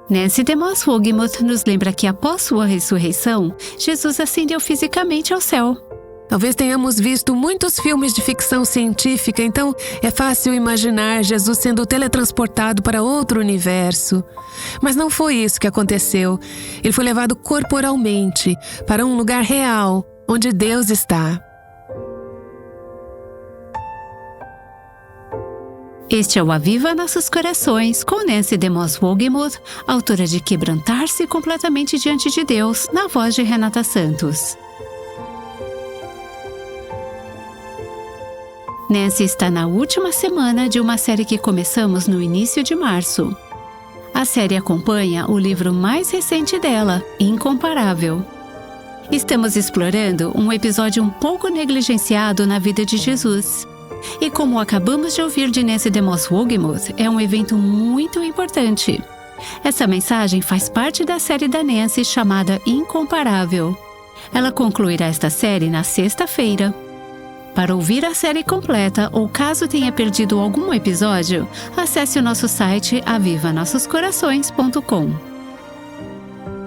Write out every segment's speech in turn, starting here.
Nancy DeMoss Wogemuth nos lembra que após sua ressurreição, Jesus ascendeu fisicamente ao céu. Talvez tenhamos visto muitos filmes de ficção científica, então é fácil imaginar Jesus sendo teletransportado para outro universo. Mas não foi isso que aconteceu. Ele foi levado corporalmente para um lugar real, onde Deus está. Este é o Aviva Nossos Corações, com Nancy DeMoss Wogemuth, autora de Quebrantar-se Completamente Diante de Deus, na voz de Renata Santos. Nancy está na última semana de uma série que começamos no início de março. A série acompanha o livro mais recente dela, Incomparável. Estamos explorando um episódio um pouco negligenciado na vida de Jesus. E como acabamos de ouvir de Nancy DeMoss Wogemuth, é um evento muito importante. Essa mensagem faz parte da série da Nancy chamada Incomparável. Ela concluirá esta série na sexta-feira. Para ouvir a série completa ou caso tenha perdido algum episódio, acesse o nosso site avivanossoscorações.com.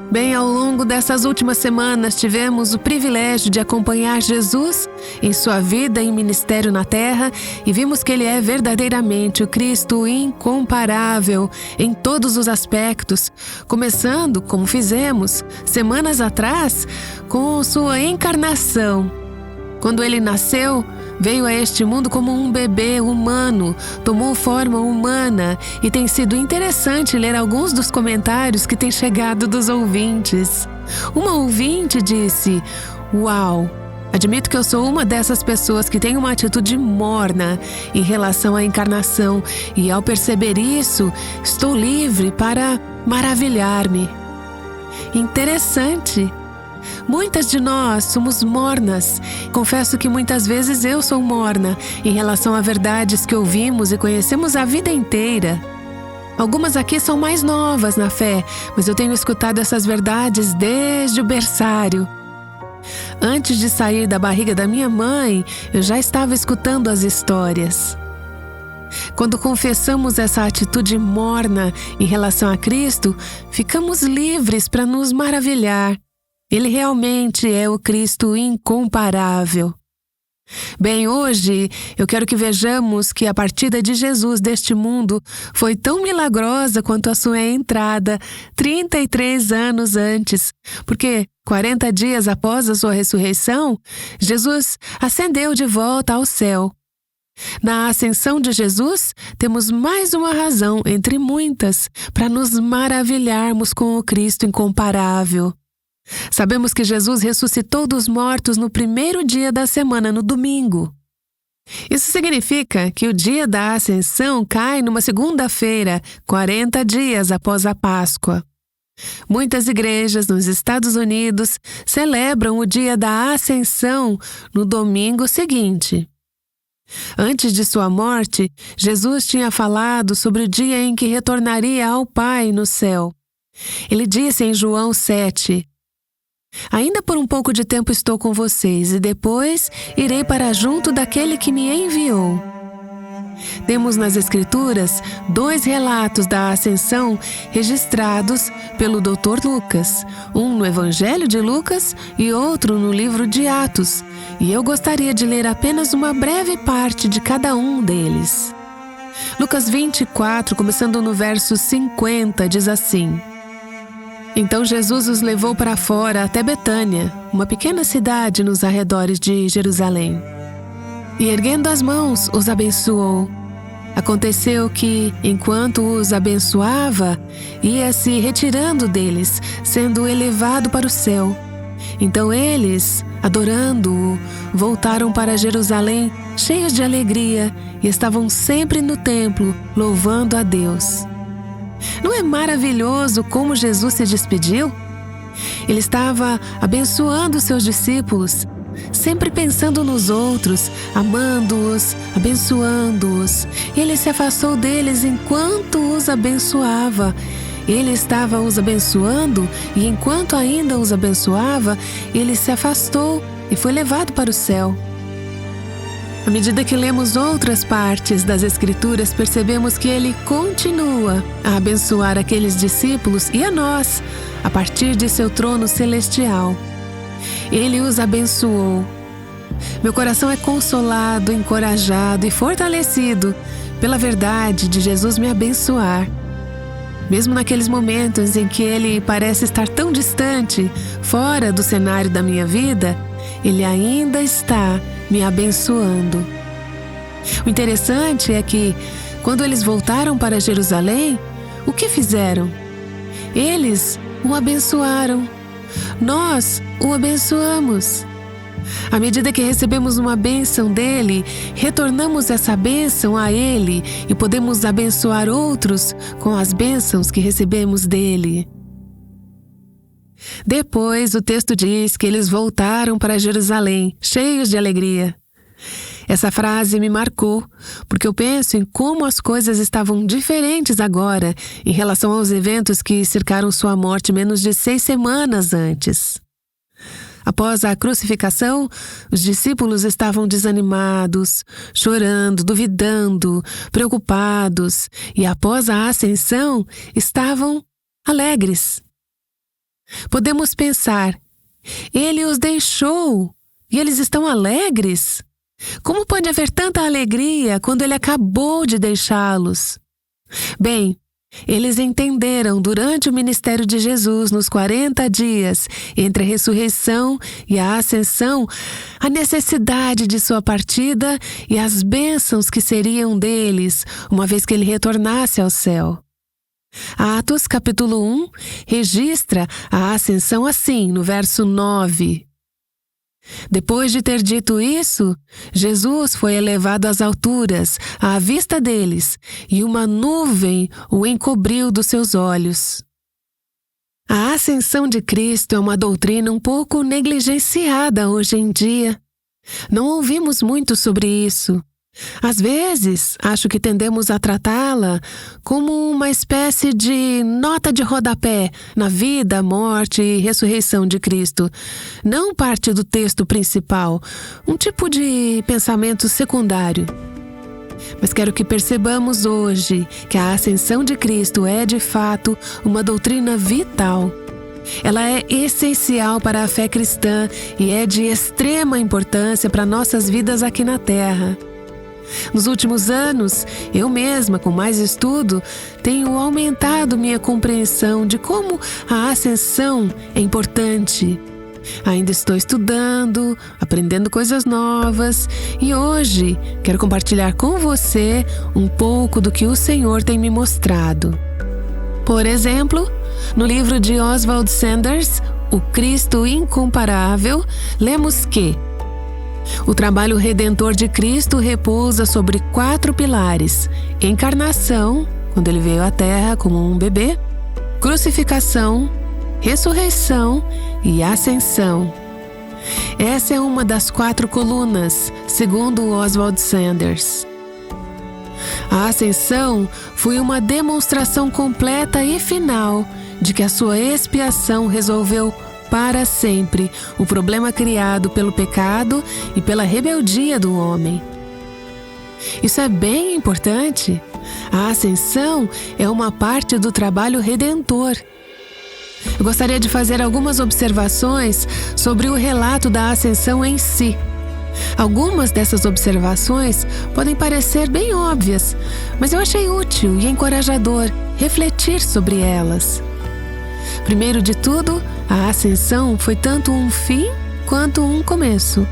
Bem, ao longo dessas últimas semanas tivemos o privilégio de acompanhar Jesus em sua vida e ministério na terra e vimos que ele é verdadeiramente o Cristo incomparável em todos os aspectos, começando, como fizemos semanas atrás, com sua encarnação. Quando ele nasceu, veio a este mundo como um bebê humano, tomou forma humana e tem sido interessante ler alguns dos comentários que têm chegado dos ouvintes. Uma ouvinte disse: "Uau! Admito que eu sou uma dessas pessoas que tem uma atitude morna em relação à encarnação e ao perceber isso, estou livre para maravilhar-me." Interessante! Muitas de nós somos mornas. Confesso que muitas vezes eu sou morna em relação a verdades que ouvimos e conhecemos a vida inteira. Algumas aqui são mais novas na fé, mas eu tenho escutado essas verdades desde o berçário. Antes de sair da barriga da minha mãe, eu já estava escutando as histórias. Quando confessamos essa atitude morna em relação a Cristo, ficamos livres para nos maravilhar. Ele realmente é o Cristo incomparável. Bem, hoje eu quero que vejamos que a partida de Jesus deste mundo foi tão milagrosa quanto a sua entrada 33 anos antes, porque 40 dias após a sua ressurreição, Jesus ascendeu de volta ao céu. Na ascensão de Jesus, temos mais uma razão entre muitas para nos maravilharmos com o Cristo incomparável. Sabemos que Jesus ressuscitou dos mortos no primeiro dia da semana, no domingo. Isso significa que o dia da ascensão cai numa segunda-feira, 40 dias após a Páscoa. Muitas igrejas nos Estados Unidos celebram o dia da ascensão no domingo seguinte. Antes de sua morte, Jesus tinha falado sobre o dia em que retornaria ao Pai no céu. Ele disse em João 7: "Ainda por um pouco de tempo estou com vocês e depois irei para junto daquele que me enviou." Temos nas Escrituras 2 relatos da ascensão registrados pelo Dr. Lucas, um no Evangelho de Lucas e outro no livro de Atos, e eu gostaria de ler apenas uma breve parte de cada um deles. Lucas 24, começando no verso 50, diz assim: "Então Jesus os levou para fora até Betânia, uma pequena cidade nos arredores de Jerusalém. E erguendo as mãos, os abençoou. Aconteceu que, enquanto os abençoava, ia se retirando deles, sendo elevado para o céu. Então eles, adorando-o, voltaram para Jerusalém, cheios de alegria, e estavam sempre no templo, louvando a Deus." Não é maravilhoso como Jesus se despediu? Ele estava abençoando seus discípulos, sempre pensando nos outros, amando-os, abençoando-os. Ele se afastou deles enquanto os abençoava. Ele estava os abençoando e enquanto ainda os abençoava, ele se afastou e foi levado para o céu. À medida que lemos outras partes das Escrituras, percebemos que ele continua a abençoar aqueles discípulos e a nós, a partir de seu trono celestial. Ele os abençoou. Meu coração é consolado, encorajado e fortalecido pela verdade de Jesus me abençoar. Mesmo naqueles momentos em que ele parece estar tão distante, fora do cenário da minha vida, ele ainda está me abençoando. O interessante é que, quando eles voltaram para Jerusalém, o que fizeram? Eles o abençoaram. Nós o abençoamos. À medida que recebemos uma bênção dele, retornamos essa bênção a ele e podemos abençoar outros com as bênçãos que recebemos dele. Depois, o texto diz que eles voltaram para Jerusalém, cheios de alegria. Essa frase me marcou, porque eu penso em como as coisas estavam diferentes agora em relação aos eventos que cercaram sua morte menos de 6 semanas antes. Após a crucificação, os discípulos estavam desanimados, chorando, duvidando, preocupados, e após a ascensão, estavam alegres. Podemos pensar, ele os deixou e eles estão alegres? Como pode haver tanta alegria quando ele acabou de deixá-los? Bem, eles entenderam durante o ministério de Jesus nos 40 dias entre a ressurreição e a ascensão a necessidade de sua partida e as bênçãos que seriam deles uma vez que ele retornasse ao céu. Atos capítulo 1 registra a ascensão assim, no verso 9. Depois de ter dito isso, Jesus foi elevado às alturas, à vista deles, e uma nuvem o encobriu dos seus olhos. A ascensão de Cristo é uma doutrina um pouco negligenciada hoje em dia. Não ouvimos muito sobre isso. Às vezes, acho que tendemos a tratá-la como uma espécie de nota de rodapé na vida, morte e ressurreição de Cristo. Não parte do texto principal, um tipo de pensamento secundário. Mas quero que percebamos hoje que a ascensão de Cristo é, de fato, uma doutrina vital. Ela é essencial para a fé cristã e é de extrema importância para nossas vidas aqui na Terra. Nos últimos anos, eu mesma, com mais estudo, tenho aumentado minha compreensão de como a ascensão é importante. Ainda estou estudando, aprendendo coisas novas e hoje quero compartilhar com você um pouco do que o Senhor tem me mostrado. Por exemplo, no livro de Oswald Sanders, O Cristo Incomparável, lemos que o trabalho redentor de Cristo repousa sobre 4 pilares: encarnação, quando ele veio à Terra como um bebê, crucificação, ressurreição e ascensão. Essa é uma das 4 colunas, segundo Oswald Sanders. A ascensão foi uma demonstração completa e final de que a sua expiação resolveu para sempre o problema criado pelo pecado e pela rebeldia do homem. Isso é bem importante. A ascensão é uma parte do trabalho redentor. Eu gostaria de fazer algumas observações sobre o relato da ascensão em si. Algumas dessas observações podem parecer bem óbvias, mas eu achei útil e encorajador refletir sobre elas. Primeiro de tudo, a ascensão foi tanto um fim quanto um começo.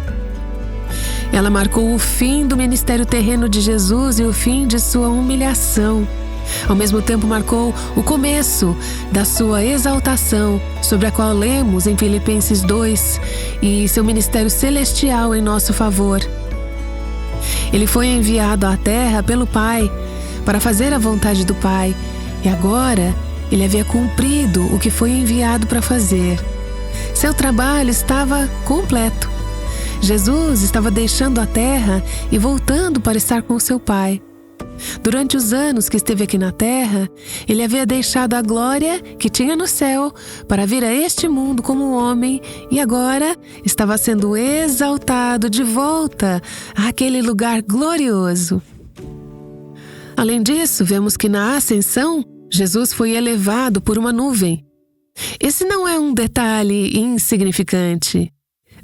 Ela marcou o fim do ministério terreno de Jesus e o fim de sua humilhação. Ao mesmo tempo, marcou o começo da sua exaltação, sobre a qual lemos em Filipenses 2, e seu ministério celestial em nosso favor. Ele foi enviado à terra pelo Pai para fazer a vontade do Pai, e agora ele havia cumprido o que foi enviado para fazer. Seu trabalho estava completo. Jesus estava deixando a terra e voltando para estar com seu Pai. Durante os anos que esteve aqui na terra, ele havia deixado a glória que tinha no céu para vir a este mundo como homem e agora estava sendo exaltado de volta àquele lugar glorioso. Além disso, vemos que na ascensão, Jesus foi elevado por uma nuvem. Esse não é um detalhe insignificante.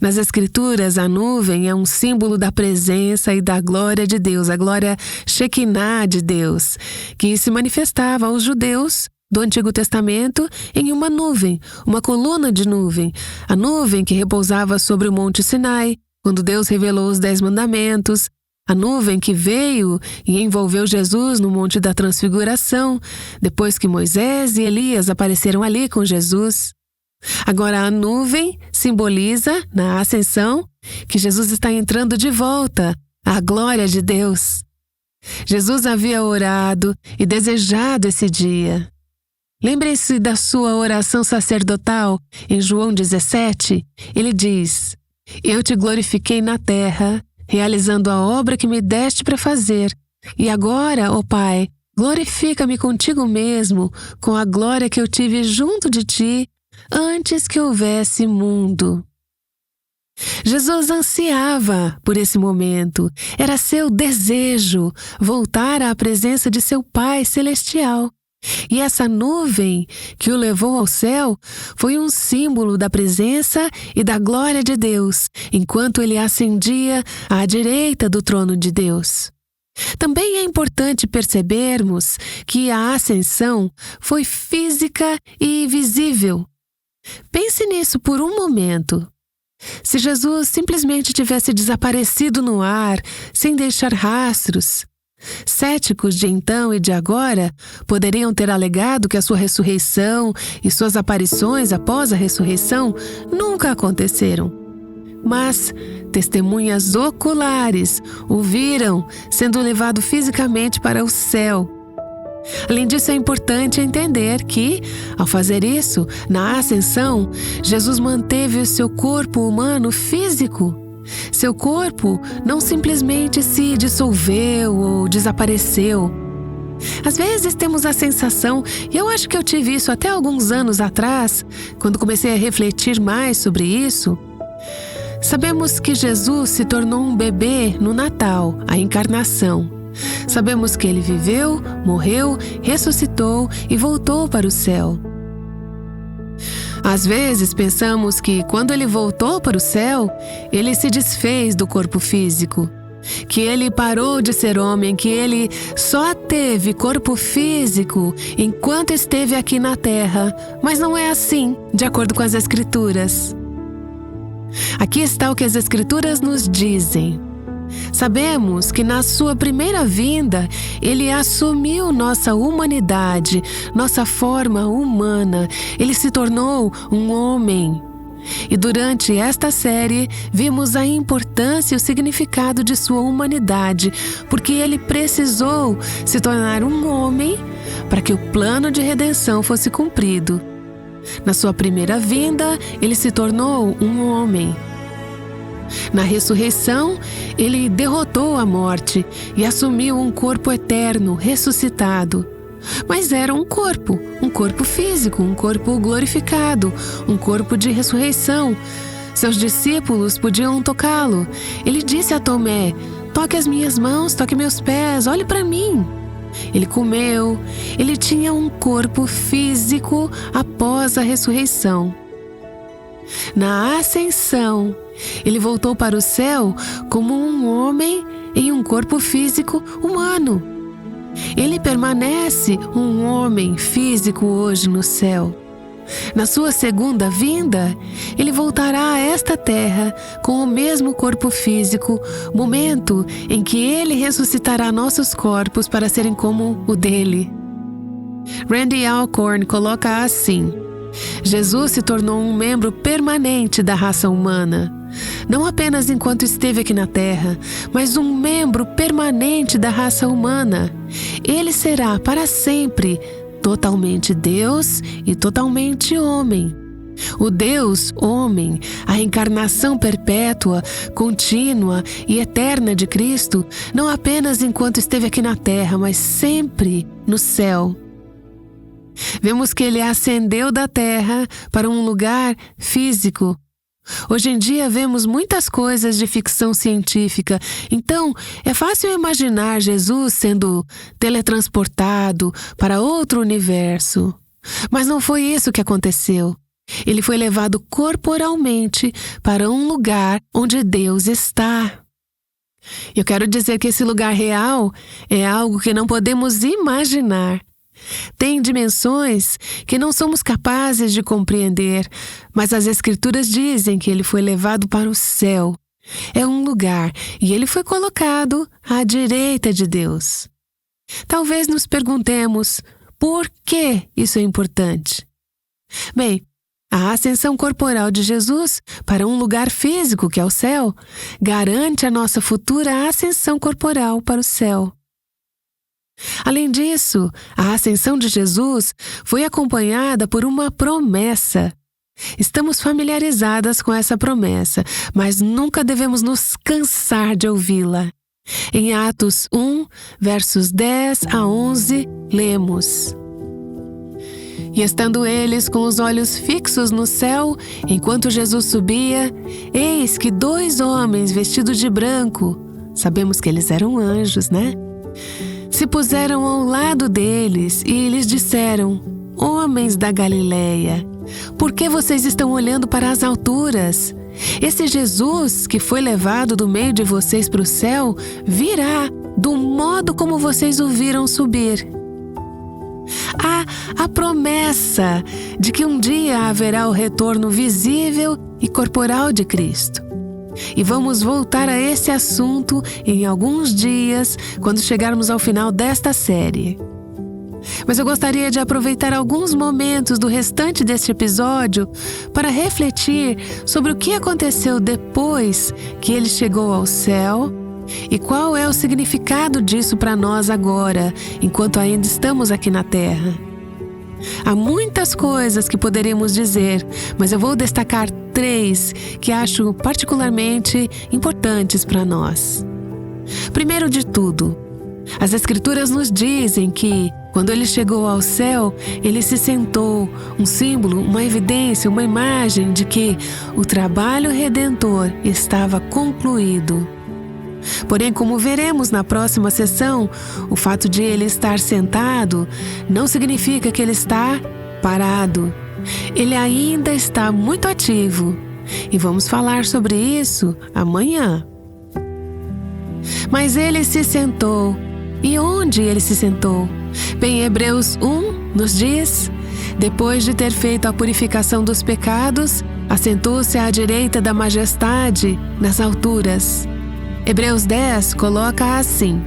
Nas Escrituras, a nuvem é um símbolo da presença e da glória de Deus, a glória Shekinah de Deus, que se manifestava aos judeus do Antigo Testamento em uma nuvem, uma coluna de nuvem, a nuvem que repousava sobre o Monte Sinai, quando Deus revelou os 10 mandamentos, a nuvem que veio e envolveu Jesus no Monte da Transfiguração, depois que Moisés e Elias apareceram ali com Jesus. Agora a nuvem simboliza, na ascensão, que Jesus está entrando de volta à glória de Deus. Jesus havia orado e desejado esse dia. Lembre-se da sua oração sacerdotal em João 17. Ele diz: Eu te glorifiquei na terra, realizando a obra que me deste para fazer. E agora, ó Pai, glorifica-me contigo mesmo, com a glória que eu tive junto de ti, antes que houvesse mundo. Jesus ansiava por esse momento. Era seu desejo voltar à presença de seu Pai Celestial. E essa nuvem que o levou ao céu foi um símbolo da presença e da glória de Deus, enquanto ele ascendia à direita do trono de Deus. Também é importante percebermos que a ascensão foi física e visível. Pense nisso por um momento. Se Jesus simplesmente tivesse desaparecido no ar, sem deixar rastros, céticos de então e de agora poderiam ter alegado que a sua ressurreição e suas aparições após a ressurreição nunca aconteceram. Mas testemunhas oculares o viram sendo levado fisicamente para o céu. Além disso, é importante entender que, ao fazer isso, na ascensão, Jesus manteve o seu corpo humano físico. Seu corpo não simplesmente se dissolveu ou desapareceu. Às vezes temos a sensação, e eu acho que eu tive isso até alguns anos atrás, quando comecei a refletir mais sobre isso. Sabemos que Jesus se tornou um bebê no Natal, a encarnação. Sabemos que ele viveu, morreu, ressuscitou e voltou para o céu. Às vezes pensamos que quando ele voltou para o céu, ele se desfez do corpo físico, que ele parou de ser homem, que ele só teve corpo físico enquanto esteve aqui na terra, mas não é assim, de acordo com as Escrituras. Aqui está o que as Escrituras nos dizem. Sabemos que na sua primeira vinda, ele assumiu nossa humanidade, nossa forma humana. Ele se tornou um homem. E durante esta série, vimos a importância e o significado de sua humanidade, porque ele precisou se tornar um homem para que o plano de redenção fosse cumprido. Na sua primeira vinda, ele se tornou um homem. Na ressurreição, ele derrotou a morte e assumiu um corpo eterno, ressuscitado. Mas era um corpo físico, um corpo glorificado, um corpo de ressurreição. Seus discípulos podiam tocá-lo. Ele disse a Tomé: toque as minhas mãos, toque meus pés, olhe para mim. Ele comeu, ele tinha um corpo físico após a ressurreição. Na ascensão, ele voltou para o céu como um homem em um corpo físico humano. Ele permanece um homem físico hoje no céu. Na sua segunda vinda, ele voltará a esta terra com o mesmo corpo físico, momento em que ele ressuscitará nossos corpos para serem como o dele. Randy Alcorn coloca assim: Jesus se tornou um membro permanente da raça humana. Não apenas enquanto esteve aqui na Terra, mas um membro permanente da raça humana. Ele será para sempre totalmente Deus e totalmente homem. O Deus, homem, a reencarnação perpétua, contínua e eterna de Cristo, não apenas enquanto esteve aqui na terra, mas sempre no céu. Vemos que ele ascendeu da terra para um lugar físico. Hoje em dia vemos muitas coisas de ficção científica, então é fácil imaginar Jesus sendo teletransportado para outro universo. Mas não foi isso que aconteceu. Ele foi levado corporalmente para um lugar onde Deus está. Eu quero dizer que esse lugar real é algo que não podemos imaginar. Tem dimensões que não somos capazes de compreender, mas as Escrituras dizem que ele foi levado para o céu. É um lugar e ele foi colocado à direita de Deus. Talvez nos perguntemos, por que isso é importante? Bem, a ascensão corporal de Jesus para um lugar físico, que é o céu, garante a nossa futura ascensão corporal para o céu. Além disso, a ascensão de Jesus foi acompanhada por uma promessa. Estamos familiarizadas com essa promessa, mas nunca devemos nos cansar de ouvi-la. Em Atos 1, versos 10 a 11, lemos: E estando eles com os olhos fixos no céu, enquanto Jesus subia, eis que 2 homens vestidos de branco, sabemos que eles eram anjos, né? Se puseram ao lado deles e lhes disseram: Homens da Galileia, por que vocês estão olhando para as alturas? Esse Jesus que foi levado do meio de vocês para o céu virá do modo como vocês o viram subir. Há a promessa de que um dia haverá o retorno visível e corporal de Cristo. E vamos voltar a esse assunto em alguns dias, quando chegarmos ao final desta série. Mas eu gostaria de aproveitar alguns momentos do restante deste episódio para refletir sobre o que aconteceu depois que ele chegou ao céu e qual é o significado disso para nós agora, enquanto ainda estamos aqui na Terra. Há muitas coisas que poderíamos dizer, mas eu vou destacar 3 que acho particularmente importantes para nós. Primeiro de tudo, as Escrituras nos dizem que, quando ele chegou ao céu, ele se sentou, um símbolo, uma evidência, uma imagem de que o trabalho redentor estava concluído. Porém, como veremos na próxima sessão, o fato de ele estar sentado não significa que ele está parado. Ele ainda está muito ativo. E vamos falar sobre isso amanhã. Mas ele se sentou. E onde ele se sentou? Bem, Hebreus 1 nos diz: depois de ter feito a purificação dos pecados, assentou-se à direita da majestade nas alturas. Hebreus 10 coloca assim: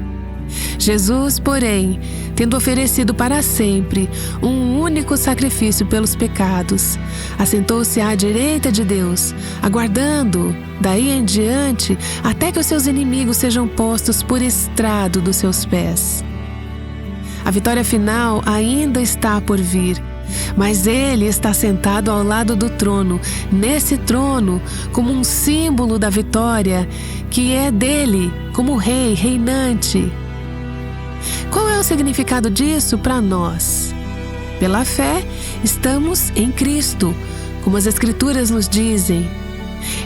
Jesus, porém, tendo oferecido para sempre um único sacrifício pelos pecados, assentou-se à direita de Deus, aguardando, daí em diante, até que os seus inimigos sejam postos por estrado dos seus pés. A vitória final ainda está por vir, mas ele está sentado ao lado do trono, nesse trono, como um símbolo da vitória, que é dele, como rei, reinante. Qual é o significado disso para nós? Pela fé, estamos em Cristo, como as Escrituras nos dizem.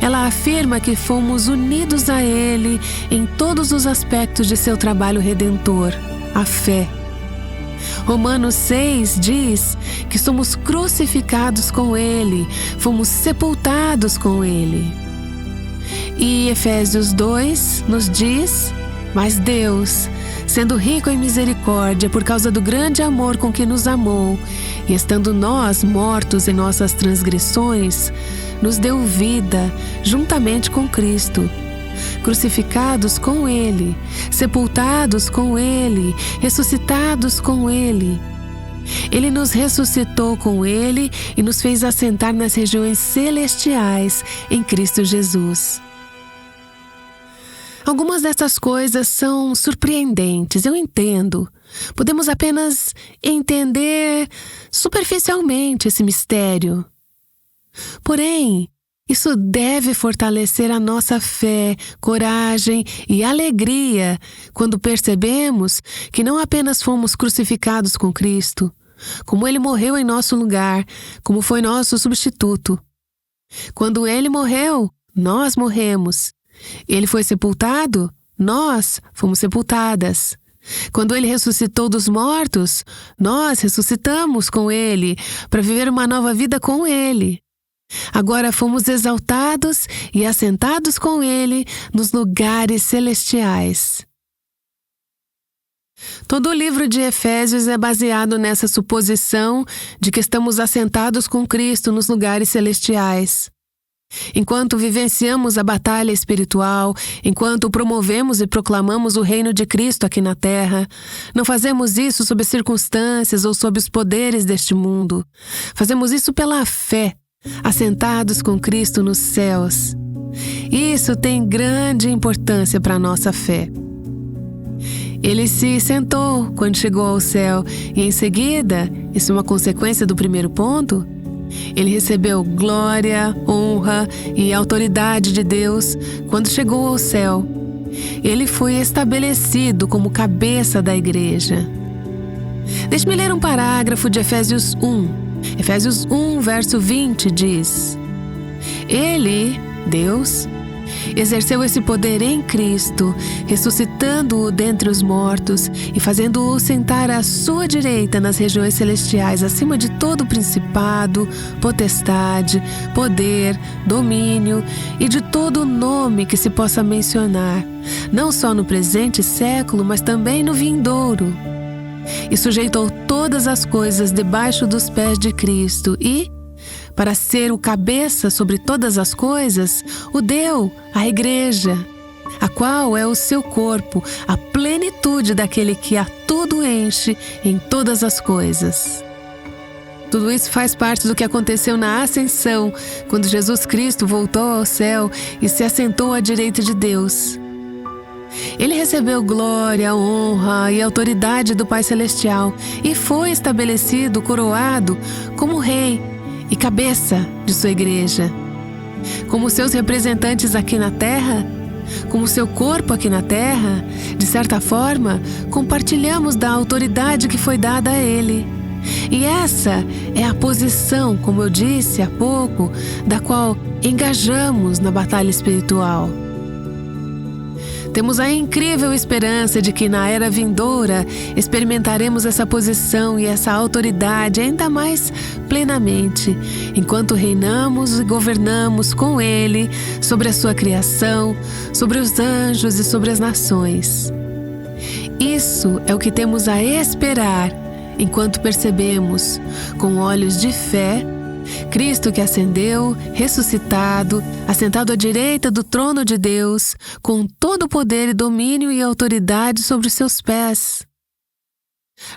Ela afirma que fomos unidos a Ele em todos os aspectos de seu trabalho redentor, a fé. Romanos 6 diz que somos crucificados com Ele, fomos sepultados com Ele. E Efésios 2 nos diz: mas Deus, sendo rico em misericórdia por causa do grande amor com que nos amou, e estando nós mortos em nossas transgressões, nos deu vida juntamente com Cristo. Crucificados com Ele, sepultados com Ele, ressuscitados com Ele. Ele nos ressuscitou com Ele e nos fez assentar nas regiões celestiais em Cristo Jesus. Algumas dessas coisas são surpreendentes, eu entendo. Podemos apenas entender superficialmente esse mistério. Porém, isso deve fortalecer a nossa fé, coragem e alegria quando percebemos que não apenas fomos crucificados com Cristo, como Ele morreu em nosso lugar, como foi nosso substituto. Quando Ele morreu, nós morremos. Ele foi sepultado, nós fomos sepultadas. Quando Ele ressuscitou dos mortos, nós ressuscitamos com Ele para viver uma nova vida com Ele. Agora fomos exaltados e assentados com Ele nos lugares celestiais. Todo o livro de Efésios é baseado nessa suposição de que estamos assentados com Cristo nos lugares celestiais. Enquanto vivenciamos a batalha espiritual, enquanto promovemos e proclamamos o reino de Cristo aqui na Terra, não fazemos isso sob as circunstâncias ou sob os poderes deste mundo. Fazemos isso pela fé, assentados com Cristo nos céus. Isso tem grande importância para a nossa fé. Ele se sentou quando chegou ao céu e, em seguida, isso é uma consequência do primeiro ponto, ele recebeu glória, honra e autoridade de Deus quando chegou ao céu. Ele foi estabelecido como cabeça da igreja. Deixe-me ler um parágrafo de Efésios 1. Efésios 1, verso 20 diz: Ele, Deus, exerceu esse poder em Cristo, ressuscitando-o dentre os mortos e fazendo-o sentar à sua direita nas regiões celestiais, acima de todo principado, potestade, poder, domínio e de todo nome que se possa mencionar, não só no presente século, mas também no vindouro. E sujeitou todas as coisas debaixo dos pés de Cristo e, para ser o cabeça sobre todas as coisas, o deu à igreja, a qual é o seu corpo, a plenitude daquele que a tudo enche em todas as coisas. Tudo isso faz parte do que aconteceu na ascensão, quando Jesus Cristo voltou ao céu e se assentou à direita de Deus. Ele recebeu glória, honra e autoridade do Pai Celestial e foi estabelecido, coroado como rei e cabeça de sua igreja. Como seus representantes aqui na terra, como seu corpo aqui na terra, de certa forma, compartilhamos da autoridade que foi dada a ele. E essa é a posição, como eu disse há pouco, da qual engajamos na batalha espiritual. Temos a incrível esperança de que na era vindoura experimentaremos essa posição e essa autoridade ainda mais plenamente, enquanto reinamos e governamos com Ele sobre a sua criação, sobre os anjos e sobre as nações. Isso é o que temos a esperar enquanto percebemos, com olhos de fé, Cristo que ascendeu, ressuscitado, assentado à direita do trono de Deus, com todo o poder e domínio e autoridade sobre os seus pés.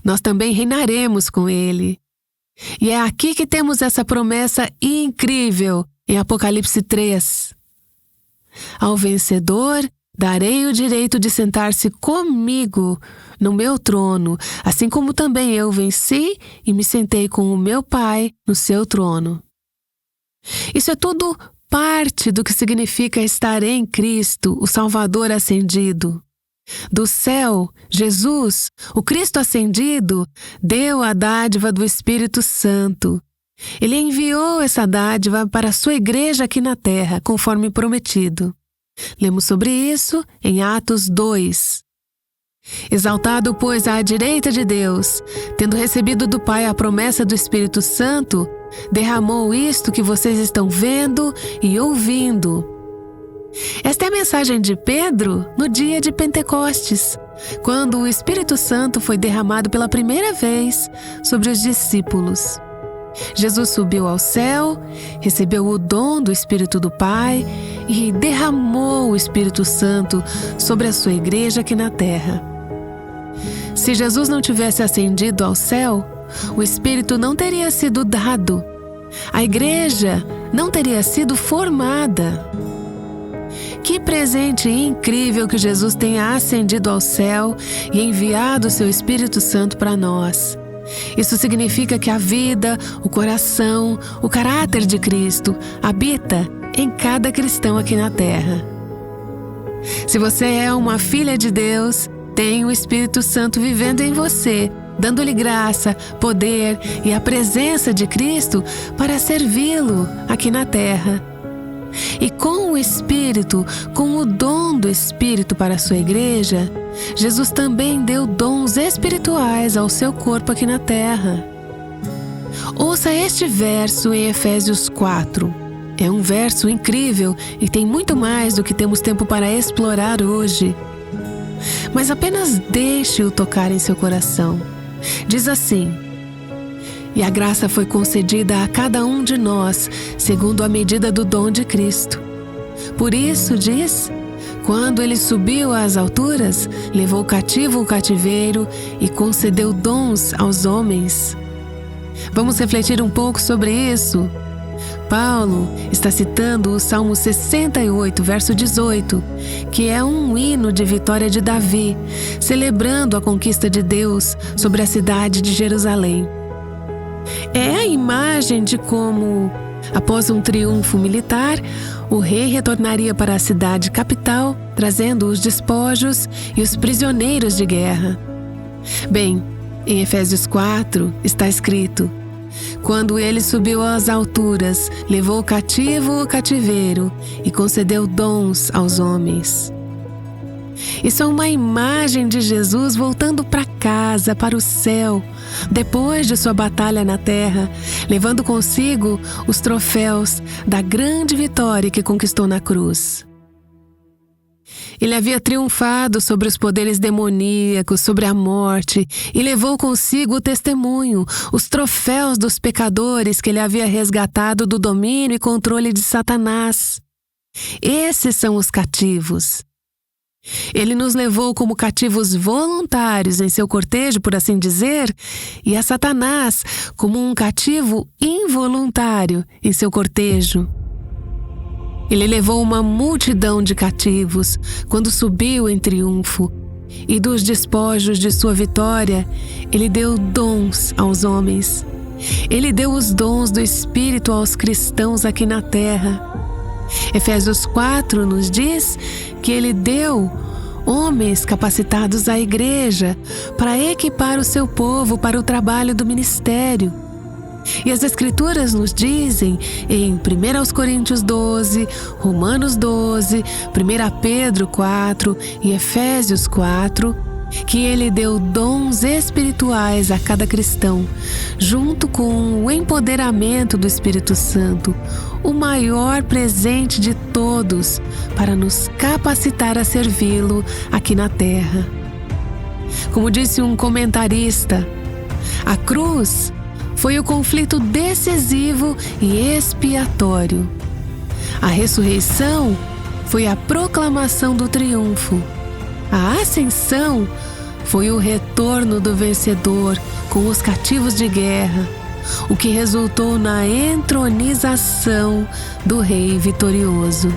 Nós também reinaremos com Ele. E é aqui que temos essa promessa incrível em Apocalipse 3. Ao vencedor darei o direito de sentar-se comigo no meu trono, assim como também eu venci e me sentei com o meu Pai no seu trono. Isso é tudo parte do que significa estar em Cristo, o Salvador ascendido. Do céu, Jesus, o Cristo ascendido, deu a dádiva do Espírito Santo. Ele enviou essa dádiva para a sua igreja aqui na terra, conforme prometido. Lemos sobre isso em Atos 2. Exaltado, pois, à direita de Deus, tendo recebido do Pai a promessa do Espírito Santo, derramou isto que vocês estão vendo e ouvindo. Esta é a mensagem de Pedro no dia de Pentecostes, quando o Espírito Santo foi derramado pela primeira vez sobre os discípulos. Jesus subiu ao céu, recebeu o dom do Espírito do Pai e derramou o Espírito Santo sobre a sua igreja aqui na terra. Se Jesus não tivesse ascendido ao céu, o Espírito não teria sido dado. A igreja não teria sido formada. Que presente incrível que Jesus tenha ascendido ao céu e enviado o seu Espírito Santo para nós. Isso significa que a vida, o coração, o caráter de Cristo habita em cada cristão aqui na Terra. Se você é uma filha de Deus, tem o Espírito Santo vivendo em você, dando-lhe graça, poder e a presença de Cristo para servi-lo aqui na Terra. E com o Espírito, com o dom do Espírito para a sua igreja, Jesus também deu dons espirituais ao seu corpo aqui na Terra. Ouça este verso em Efésios 4. É um verso incrível e tem muito mais do que temos tempo para explorar hoje. Mas apenas deixe-o tocar em seu coração. Diz assim: e a graça foi concedida a cada um de nós, segundo a medida do dom de Cristo. Por isso, diz, quando ele subiu às alturas, levou cativo o cativeiro e concedeu dons aos homens. Vamos refletir um pouco sobre isso. Paulo está citando o Salmo 68, verso 18, que é um hino de vitória de Davi, celebrando a conquista de Deus sobre a cidade de Jerusalém. É a imagem de como, após um triunfo militar, o rei retornaria para a cidade capital, trazendo os despojos e os prisioneiros de guerra. Bem, em Efésios 4 está escrito: quando ele subiu às alturas, levou cativo o cativeiro e concedeu dons aos homens. Isso é uma imagem de Jesus voltando para casa, para o céu, depois de sua batalha na terra, levando consigo os troféus da grande vitória que conquistou na cruz. Ele havia triunfado sobre os poderes demoníacos, sobre a morte, e levou consigo o testemunho, os troféus dos pecadores que ele havia resgatado do domínio e controle de Satanás. Esses são os cativos. Ele nos levou como cativos voluntários em seu cortejo, por assim dizer, e a Satanás como um cativo involuntário em seu cortejo. Ele levou uma multidão de cativos quando subiu em triunfo, e dos despojos de sua vitória, ele deu dons aos homens. Ele deu os dons do Espírito aos cristãos aqui na terra. Efésios 4 nos diz que ele deu homens capacitados à igreja para equipar o seu povo para o trabalho do ministério. E as Escrituras nos dizem em 1 Coríntios 12, Romanos 12, 1 Pedro 4 e Efésios 4, que ele deu dons espirituais a cada cristão, junto com o empoderamento do Espírito Santo, o maior presente de todos, para nos capacitar a servi-lo aqui na terra. Como disse um comentarista, a cruz foi o conflito decisivo e expiatório. A ressurreição foi a proclamação do triunfo. A ascensão foi o retorno do vencedor com os cativos de guerra, o que resultou na entronização do rei vitorioso.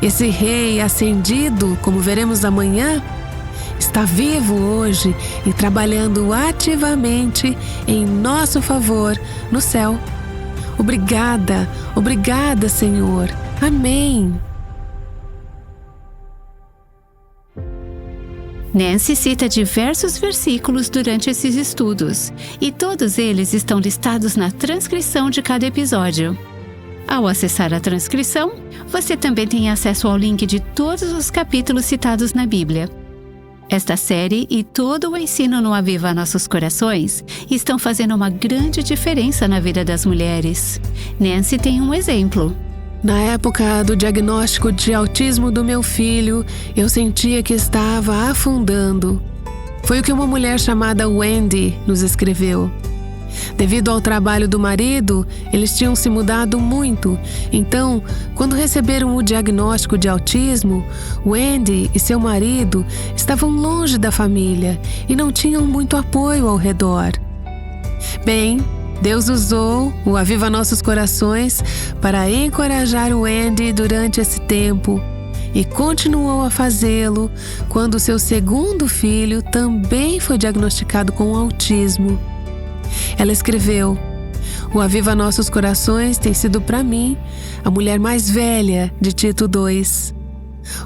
Esse rei ascendido, como veremos amanhã, está vivo hoje e trabalhando ativamente em nosso favor no céu. Obrigada, obrigada, Senhor. Amém. Nancy cita diversos versículos durante esses estudos, e todos eles estão listados na transcrição de cada episódio. Ao acessar a transcrição, você também tem acesso ao link de todos os capítulos citados na Bíblia. Esta série e todo o ensino no Aviva Nossos Corações estão fazendo uma grande diferença na vida das mulheres. Nancy tem um exemplo. Na época do diagnóstico de autismo do meu filho, eu sentia que estava afundando. Foi o que uma mulher chamada Wendy nos escreveu. Devido ao trabalho do marido, eles tinham se mudado muito. Então, quando receberam o diagnóstico de autismo, Wendy e seu marido estavam longe da família e não tinham muito apoio ao redor. Bem, Deus usou o Aviva Nossos Corações para encorajar Wendy durante esse tempo e continuou a fazê-lo quando seu segundo filho também foi diagnosticado com autismo. Ela escreveu: "O Aviva Nossos Corações tem sido para mim a mulher mais velha de Tito II.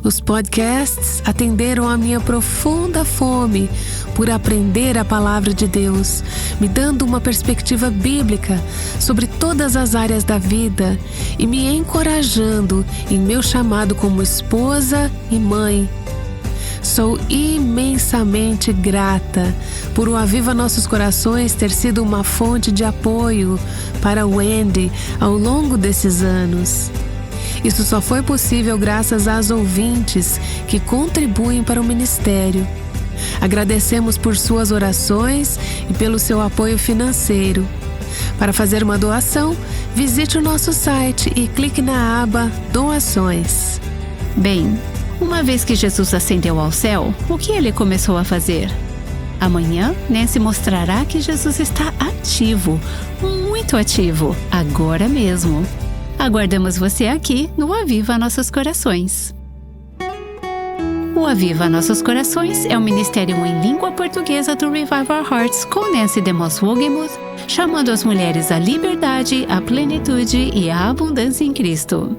Os podcasts atenderam à minha profunda fome por aprender a palavra de Deus, me dando uma perspectiva bíblica sobre todas as áreas da vida e me encorajando em meu chamado como esposa e mãe. Sou imensamente grata por o Aviva Nossos Corações ter sido uma fonte de apoio para Wendy ao longo desses anos. Isso só foi possível graças às ouvintes que contribuem para o ministério. Agradecemos por suas orações e pelo seu apoio financeiro. Para fazer uma doação, visite o nosso site e clique na aba Doações." Bem, uma vez que Jesus ascendeu ao céu, o que ele começou a fazer? Amanhã, Nancy mostrará que Jesus está ativo, muito ativo, agora mesmo. Aguardamos você aqui no Aviva Nossos Corações. O Aviva Nossos Corações é um ministério em língua portuguesa do Revive Our Hearts com Nancy DeMoss Wogemuth, chamando as mulheres à liberdade, à plenitude e à abundância em Cristo.